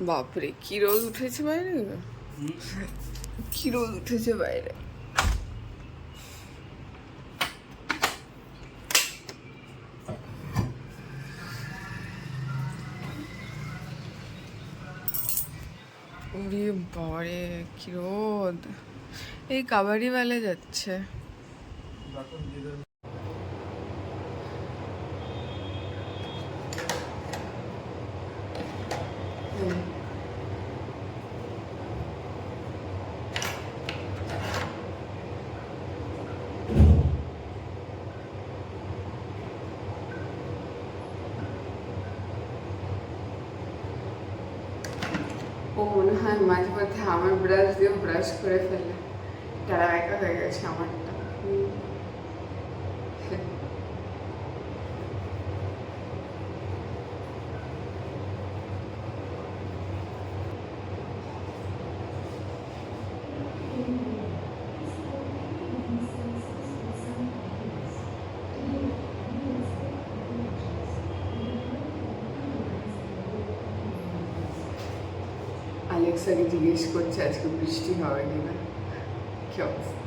বাপরে কি রোদ উঠেছে বাইরে, কি রোদ উঠেছে বাইরে। ওরে বাবারে কি রোদ, এই কাবাডি বেলে যাচ্ছে। ও মনে হয় মাঝে মধ্যে আমার ব্রাশ দিয়ে ব্রাশ করে ফেলে, তারা একা হয়ে গেছে আমারটা। আলেক্সাকে জিজ্ঞেস করছে আজকে বৃষ্টি হবে কিনা, কি অবস্থা।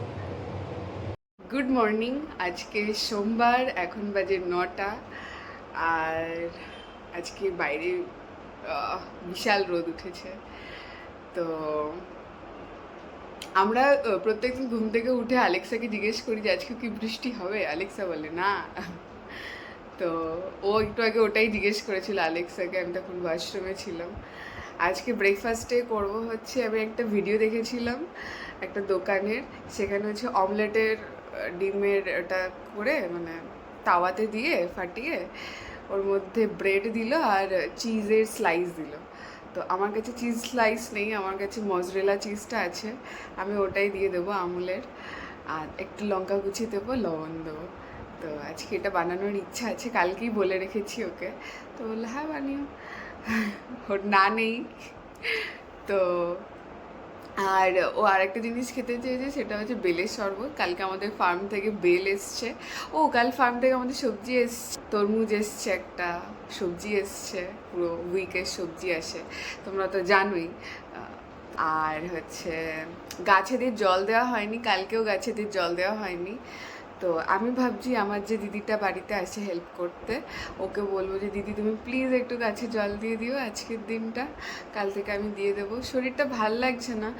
গুড মর্নিং, আজকে সোমবার, এখন বাজে 9টা। আর আজকে বাইরে বিশাল রোদ উঠেছে। তো আমরা প্রত্যেকদিন ঘুম থেকে উঠে আলেক্সাকে জিজ্ঞেস করি যে আজকে কি বৃষ্টি হবে, আলেক্সা বলে না। তো ও একটু আগে ওটাই জিজ্ঞেস করেছিল আলেক্সাকে, আমি তখন ওয়াশরুমে ছিলাম। আজকে ব্রেকফাস্টে করব হচ্ছে, আমি একটা ভিডিও দেখেছিলাম একটা দোকানের, সেখানে হচ্ছে অমলেটের ডিমের ওটা করে মানে তাওয়াতে দিয়ে ফাটিয়ে ওর মধ্যে ব্রেড দিল আর চিজের স্লাইস দিল। তো আমার কাছে চিজ স্লাইস নেই, আমার কাছে মজরেলা চিজটা আছে, আমি ওটাই দিয়ে দেবো আমুলের। আর একটু লঙ্কা কুচি দেবো, লবণ দেবো। তো আজকে এটা বানানোর ইচ্ছা আছে, কালকেই বলে রেখেছি ওকে। তো বললো হ্যাঁ বানিও, ওর না নেই। তো আর ও আরেকটা জিনিস খেতে চেয়েছে, সেটা হচ্ছে বেলের শরবত। কালকে আমাদের ফার্ম থেকে বেল এসছে। ও কাল ফার্ম থেকে আমাদের সবজি এসছে, তরমুজ এসছে, একটা সবজি এসছে, পুরো উইকের সবজি আসে, তোমরা তো জানোই। আর হচ্ছে গাছেদের জল দেওয়া হয়নি, কালকেও গাছেদের জল দেওয়া হয়নি। তো আমি ভাবছি আমার যে দিদিটা বাড়িতে আসে হেল্প করতে, ওকে বলবো যে দিদি তুমি প্লিজ একটু গাছে জল দিয়ে দিও আজকের দিনটা, কাল থেকে আমি দিয়ে দেবো। শরীরটা ভাল লাগছে না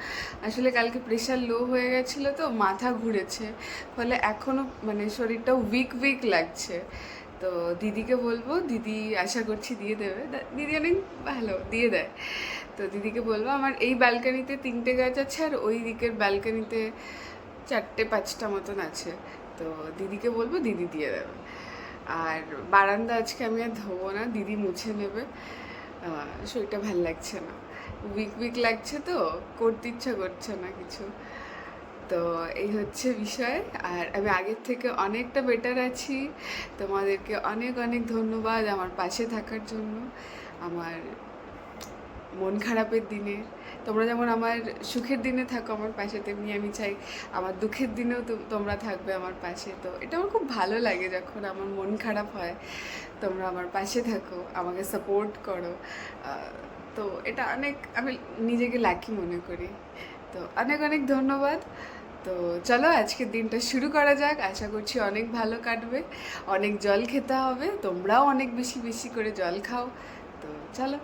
আসলে, কালকে প্রেশার লো হয়ে গেছিলো তো মাথা ঘুরেছে, ফলে এখনও মানে শরীরটা উইক উইক লাগছে। তো দিদিকে বলবো, দিদি আশা করছি দিয়ে দেবে, দিদি অনেক ভালো দিয়ে দেয়। তো দিদিকে বলবো, আমার এই ব্যালকানিতে 3টে গাছ আছে আর ওই দিকের ব্যালকানিতে 4-5টা মতন আছে। তো দিদিকে বলবো, দিদি দিয়ে দেবে। আর বারান্দা আজকে আমি আর ধোবো না, দিদি মুছে নেবে। শরীরটা ভাল লাগছে না, উইক উইক লাগছে, তো করতে ইচ্ছা করছে না কিছু। তো এই হচ্ছে বিষয়। আর আমি আগের থেকে অনেকটা বেটার আছি। তোমাদেরকে অনেক অনেক ধন্যবাদ আমার পাশে থাকার জন্য, আমার মন খারাপের দিনে। তোমরা যেমন আমার সুখের দিনে থাকো আমার পাশে, তেমনি আমি চাই আমার দুঃখের দিনেও তোমরা থাকবে আমার পাশে। তো এটা আমার খুব ভালো লাগে, যখন আমার মন খারাপ হয় তোমরা আমার পাশে থাকো, আমাকে সাপোর্ট করো। তো এটা অনেক, আমি নিজেকে লাকি মনে করি। তো অনেক অনেক ধন্যবাদ। তো চলো আজকের দিনটা শুরু করা যাক, আশা করছি অনেক ভালো কাটবে। অনেক জল খেতে হবে, তোমরাও অনেক বেশি বেশি করে জল খাও। তো চলো।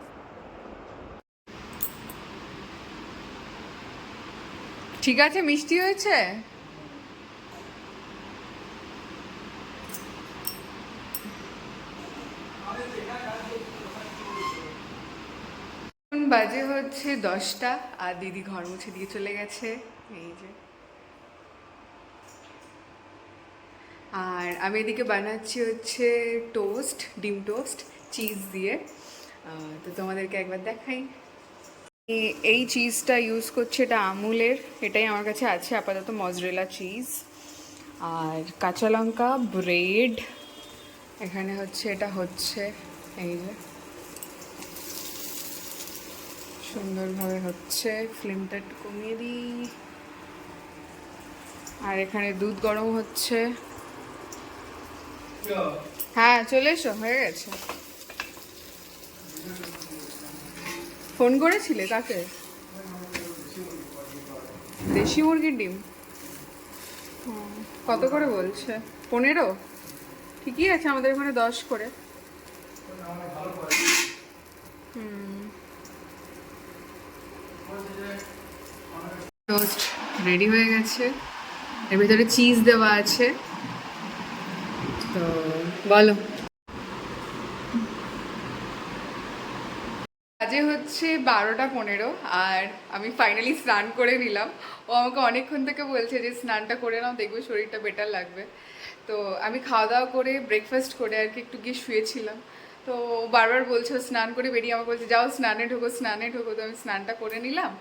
ঠিক আছে, মিষ্টি হয়েছে। বাজে হচ্ছে 10টা, আর দিদি ঘর মুছে দিয়ে চলে গেছে, এই যে। আর আমি এদিকে বানাচ্ছি হচ্ছে টোস্ট, ডিম টোস্ট চিজ দিয়ে। তো তোমাদেরকে একবার দেখাই। এই চিজটা ইউজ করছি, এটা আমুলের, এটাই আমার কাছে আছে আপাতত, মজরেলা চিজ। আর কাঁচা লঙ্কা, ব্রেড, এখানে হচ্ছে এটা হচ্ছে, এই যে সুন্দরভাবে হচ্ছে। ফ্লেমটা একটু কমিয়ে দিই। আর এখানে দুধ গরম হচ্ছে। হ্যাঁ চলে এসো, হয়ে গেছে। ফোন করেছিলে কাকে? দেশি মুরগির ডিম কত করে বলছে? 15? ঠিকই আছে, আমাদের ওখানে 10 করে। টোস্ট রেডি হয়ে গেছে, এর ভিতরে চিজ দেওয়া আছে। তো বলো। বাজে হচ্ছে 12টা 15, আর আমি ফাইনালি স্নান করে নিলাম। ও আমাকে অনেকক্ষণ থেকে বলছে যে স্নানটা করে নাও, দেখবে শরীরটা বেটার লাগবে। তো আমি খাওয়া দাওয়া করে ব্রেকফাস্ট করে আর কি একটু গিয়ে শুয়েছিলাম। তো ও বারবার বলছে, স্নান করে বেরিয়ে আমাকে বলছে যাও স্নানে ঢোকো স্নানে ঢোকো। তো আমি স্নানটা করে নিলাম,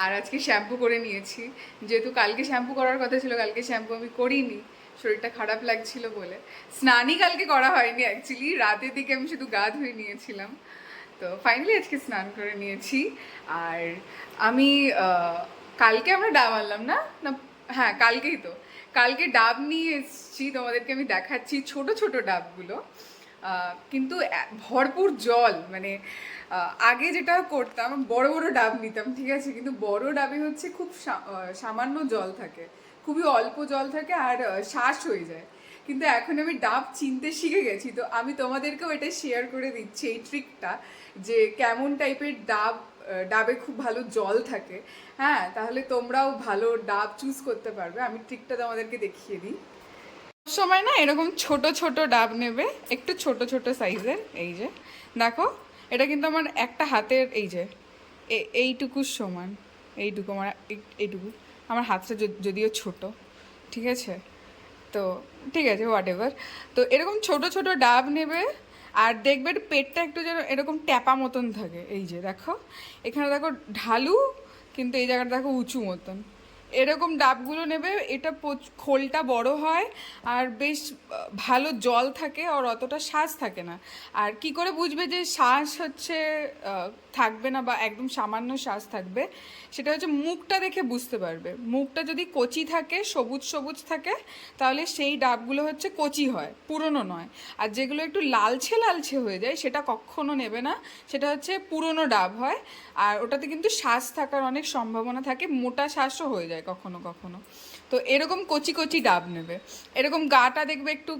আর আজকে শ্যাম্পু করে নিয়েছি। যেহেতু কালকে শ্যাম্পু করার কথা ছিল, কালকে শ্যাম্পু আমি করিনি, শরীরটা খারাপ লাগছিল বলে। স্নানই কালকে করা হয়নি অ্যাকচুয়ালি, রাতের দিকে আমি শুধু গা ধুয়ে নিয়েছিলাম। তো ফাইনালি আজকে স্নান করে নিয়েছি। আর আমি কালকে আমরা ডাব আনলাম না না, হ্যাঁ কালকেই তো, কালকে ডাব নিয়ে এসেছি, তোমাদেরকে আমি দেখাচ্ছি ছোট ছোট ডাবগুলো। কিন্তু ভরপুর জল, মানে আগে যেটা করতাম বড় বড় ডাব নিতাম, ঠিক আছে, কিন্তু বড় ডাবে হচ্ছে খুব সামান্য জল থাকে, খুবই অল্প জল থাকে, আর শ্বাস হয়ে যায়। কিন্তু এখন আমি ডাব চিনতে শিখে গেছি, তো আমি তোমাদেরকেও এটা শেয়ার করে দিচ্ছি এই ট্রিকটা, যে কেমন টাইপের ডাবে খুব ভালো জল থাকে। হ্যাঁ, তাহলে তোমরাও ভালো ডাব চুজ করতে পারবে। আমি ট্রিকটা তোমাদেরকে দেখিয়ে দিই। সময় না এরকম ছোট ছোট ডাব নেবে, একটু ছোট ছোট সাইজের। এই যে দেখো, এটা কিন্তু আমার একটা হাতের, এই যে এইটুকুর সমান, এইটুকু আমার, এইটুকু আমার হাতটা যদিও ছোট, ঠিক আছে। তো ঠিক আছে, হোয়াট এভার। তো এরকম ছোট ছোট ডাব নেবে, আর দেখবে পেটটা একটু যেন এরকম ট্যাপা মতন থাকে। এই যে দেখো, এখানে দেখো ঢালু, কিন্তু এই জায়গাটা দেখো উঁচু মতন। এরকম ডাবগুলো নেবে, এটা খোলটা বড় হয়, আর বেশ ভালো জল থাকে, আর অতটা শ্বাস থাকে না। আর কি করে বুঝবে যে শ্বাস হচ্ছে থাকবে না, বা একদম সামান্য শ্বাস থাকবে? সেটা হচ্ছে মুখটা দেখে বুঝতে পারবে। মুখটা যদি কচি থাকে, সবুজ সবুজ থাকে, তাহলে সেই ডাবগুলো হচ্ছে কচি হয়, পুরনো নয়। আর যেগুলো একটু লালচে লালচে হয়ে যায়, সেটা কখনো নেবে না, সেটা হচ্ছে পুরনো ডাব হয়। আর ওটাতে কিন্তু শ্বাস থাকার অনেক সম্ভাবনা থাকে, মোটা শ্বাসও হয়ে যায় কখনো কখনো। তো এরকম কচি কচি ডাব নেবে। এরকম গাটা দেখবে একটু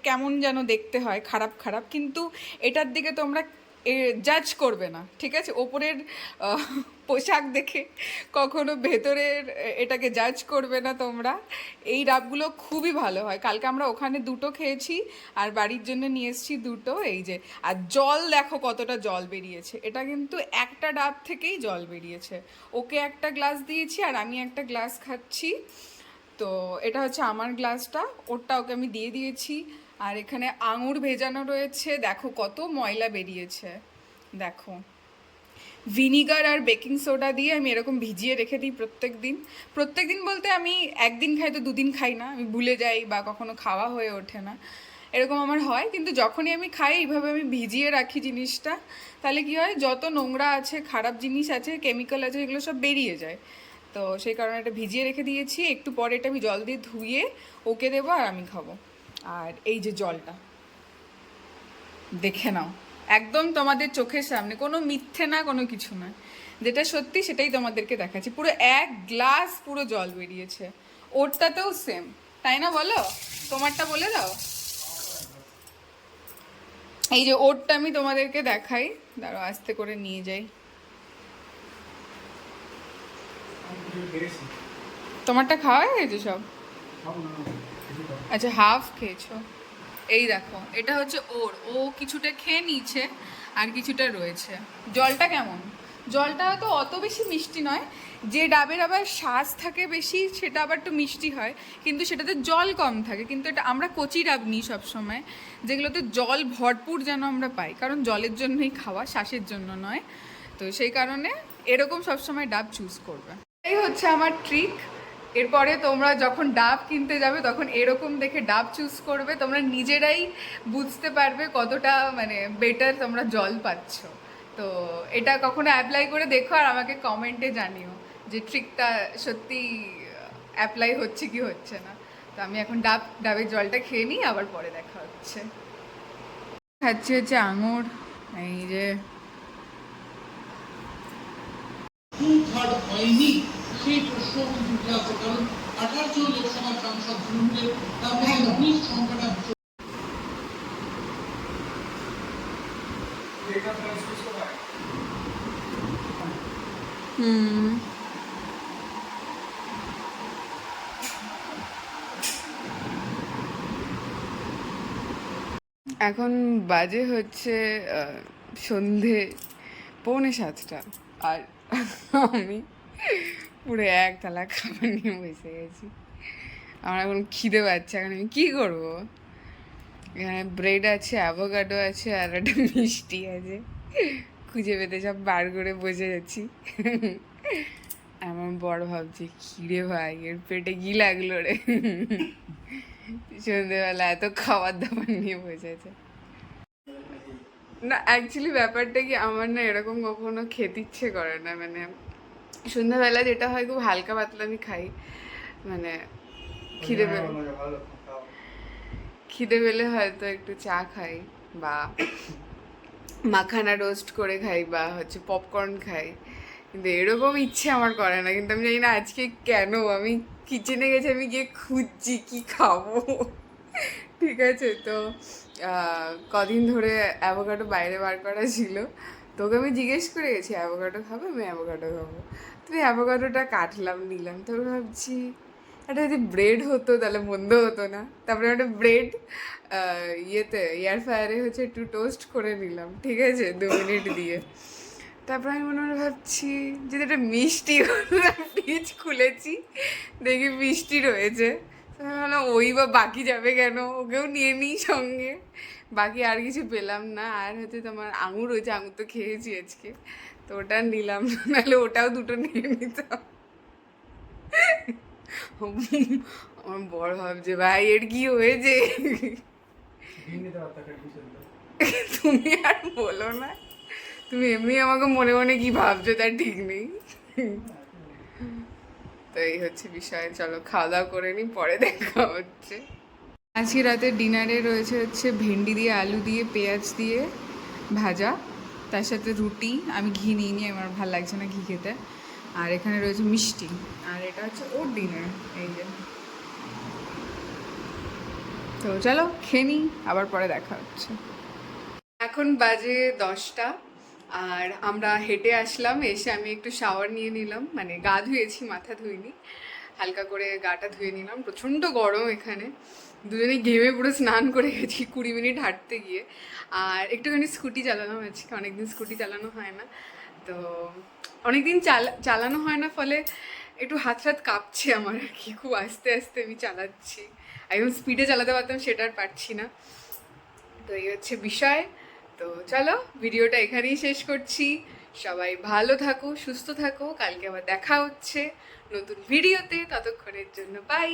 কেমন যেন দেখতে হয়, খারাপ খারাপ, কিন্তু এটার দিকে তোমরা জাজ করবে না, ঠিক আছে? ওপরের পোশাক দেখে কখনো ভেতরের এটাকে জাজ করবে না তোমরা। এই ডাবগুলো খুবই ভালো হয়। কালকে আমরা ওখানে 2টো খেয়েছি, আর বাড়ির জন্য নিয়ে এসেছি 2টো। এই যে, আর জল দেখো কতটা জল বেরিয়েছে, এটা কিন্তু একটা ডাব থেকেই জল বেরিয়েছে। ওকে একটা গ্লাস দিয়েছি, আর আমি একটা গ্লাস খাচ্ছি। তো এটা হচ্ছে আমার গ্লাসটা, ওরটা ওকে আমি দিয়ে দিয়েছি। আর এখানে আঙুর ভেজানো রয়েছে, দেখো কত ময়লা বেরিয়েছে। দেখো, ভিনিগার আর বেকিং সোডা দিয়ে আমি এরকম ভিজিয়ে রেখে দিই প্রত্যেক দিন। প্রত্যেক দিন বলতে আমি একদিন খাই তো 2 দিন খাই না, আমি ভুলে যাই বা কখনো খাওয়া হয়ে ওঠে না, এরকম আমার হয়। কিন্তু যখনই আমি খাই এইভাবে আমি ভিজিয়ে রাখি জিনিসটা, তাহলে কি হয়, যত নোংরা আছে, খারাপ জিনিস আছে, কেমিক্যাল আছে, এগুলো সব বেরিয়ে যায়। তো সেই কারণে এটা ভিজিয়ে রেখে দিয়েছি। একটু পরে এটা আমি জল দিয়ে ধুয়ে ওকে দেবো, আর আমি খাবো। আর এই যে জলটা দেখে নাও, একদম তোমাদের চোখের সামনে, কোনো মিথ্যে না, কোনো কিছু না, যেটা সত্যি সেটাই তোমাদেরকে দেখাচ্ছি। পুরো 1 গ্লাস পুরো জল বেরিয়েছে। ওরটাতেও সেম, তাই না বলো? তোমারটা বলে দাও। এই যে ওরটা আমি তোমাদেরকে দেখাই, দাঁড়াও আস্তে করে নিয়ে যাই। তোমারটা খাওয়া হয়ে গেছে সব? আচ্ছা, হাফ খেয়েছো। এই দেখো, এটা হচ্ছে ওর, ও কিছুটা খেয়ে নিয়েছে, আর কিছুটা রয়েছে। জলটা কেমন? জলটা হয়তো অত বেশি মিষ্টি নয়, যে ডাবের আবার শ্বাস থাকে বেশি সেটা আবার একটু মিষ্টি হয়, কিন্তু সেটাতে জল কম থাকে। কিন্তু এটা আমরা কচি ডাব নিই সবসময়, যেগুলোতে জল ভরপুর যেন আমরা পাই, কারণ জলের জন্যই খাওয়া, শ্বাসের জন্য নয়। তো সেই কারণে এরকম সবসময় ডাব চুজ করবে। এই হচ্ছে আমার ট্রিক। এরপরে তোমরা যখন ডাব কিনতে যাবে, তখন এরকম দেখে ডাব চুজ করবে, তোমরা নিজেরাই বুঝতে পারবে কতটা মানে বেটার তোমরা জল পাচ্ছ। তো এটা কখনো অ্যাপ্লাই করে দেখো, আর আমাকে কমেন্টে জানিও যে ট্রিকটা সত্যি অ্যাপ্লাই হচ্ছে কি হচ্ছে না। তো আমি এখন ডাবের জলটা খেয়ে নিই, আবার পরে দেখা হচ্ছে। খাচ্ছি হচ্ছে আঙুর, এই যে 2/3 হয়নি সেই প্রশ্ন কিন্তু উঠে আসে, কারণ 18 জন লোকসভার সাংসদ তৃণমূলের, তার মধ্যে 19 সংখ্যাটা এখন বাজে হচ্ছে সন্ধে 6:45, আর আমি পুরো এক থালা খাবার নিয়ে বসে গেছি। আমার এখন খিদে পাচ্ছে, এখন আমি কী করবো? এখানে ব্রেড আছে, অ্যাভোকাডো আছে, আর একটা মিষ্টি আছে, খুঁজে পেতে সব বার করে বসে যাচ্ছি। আমার বড় ভাবছে, খিরে ভাই এর পেটে কি লাগলো রে, সন্ধ্যেবেলা এত খাবার দাবার নিয়ে বসেছে। না অ্যাকচুয়ালি ব্যাপারটা কি, আমার না এরকম কখনো খেতে ইচ্ছে করে না, মানে সন্ধ্যাবেলা যেটা হয় খুব হালকা পাতলা আমি খাই, মানে খিদে পেলে খিদে পেলে হয়তো একটু চা খাই, বা মাখানা রোস্ট করে খাই, বা হচ্ছে পপকর্ন খাই, কিন্তু এরকম ইচ্ছে আমার করে না। কিন্তু আমি জানি না আজকে কেন আমি কিচেনে গেছি, আমি গিয়ে খুঁজছি কি খাবো। ঠিক আছে, তো কদিন ধরে অ্যাভোকাডো বাইরে বার করা ছিল, তোকে আমি জিজ্ঞেস করে গেছি অ্যাভোকাডো খাবো, আমি অ্যাভোকাডো খাবো, তুই অ্যাভোকাডোটা কাটলাম নিলাম, তো ভাবছি একটা যদি ব্রেড হতো তাহলে মন্দ হতো না। তারপরে একটা ব্রেড ইয়েতে এয়ার ফ্রায়ারে হচ্ছে একটু টোস্ট করে নিলাম, ঠিক আছে, 2 মিনিট দিয়ে। তারপর আমি মনে মনে ভাবছি যদি একটা মিষ্টি ফ্রিজ খুলেছি, দেখি মিষ্টি রয়েছে, ভাবলাম ওই বা বাকি যাবে কেন, ওকেও নিয়ে নিই সঙ্গে। বাকি আর কিছু পেলাম না, আর হচ্ছে তোমার আঙুর রয়েছে, আঙুর তো খেয়েছি আজকে, তো ওটা নিলাম না, নাহলে ওটাও দুটো নিয়ে নিতাম। আমার বড় ভাবছে ভাই এর কি হয়েছে। তুমি আর বলো না, তুমি এমনি আমাকে মনে মনে কি ভাবছো তার ঠিক নেই। তো এই হচ্ছে বিষয়, চলো খাওয়া দাওয়া করে নিই, পরে দেখা হচ্ছে। আজকে রাতে ডিনারে রয়েছে হচ্ছে ভেন্ডি দিয়ে আলু দিয়ে পেঁয়াজ দিয়ে ভাজা, তার সাথে রুটি, আমি ঘি নিইনি, আমার ভালো লাগছে না ঘি খেতে, আর এখানে রয়েছে মিষ্টি, আর এটা হচ্ছে ওর ডিনার। এই যে, তো চলো খেয়ে নিই, আবার পরে দেখা হচ্ছে। এখন বাজে 10টা, আর আমরা হেঁটে আসলাম, এসে আমি একটু শাওয়ার নিয়ে নিলাম, মানে গা ধুয়েছি, মাথা ধুইনি, হালকা করে গাটা ধুয়ে নিলাম, প্রচণ্ড গরম এখানে, দুজনে ঘেমে পুরো স্নান করে গেছি 20 মিনিট হাঁটতে গিয়ে। আর একটুখানি স্কুটি চালালাম আজকে, অনেকদিন স্কুটি চালানো হয় না, তো অনেকদিন চালানো হয় না, ফলে একটু হাত হাত কাঁপছে আমার আর কি, খুব আস্তে আস্তে আমি চালাচ্ছি, একদম স্পিডে চালাতে পারতাম সেটা আর পারছি না। তো এই হচ্ছে বিষয়। তো চলো ভিডিওটা এখানেই শেষ করছি, সবাই ভালো থাকো, সুস্থ থাকো, কালকে আবার দেখা হচ্ছে নতুন ভিডিওতে, ততক্ষণের জন্য বাই।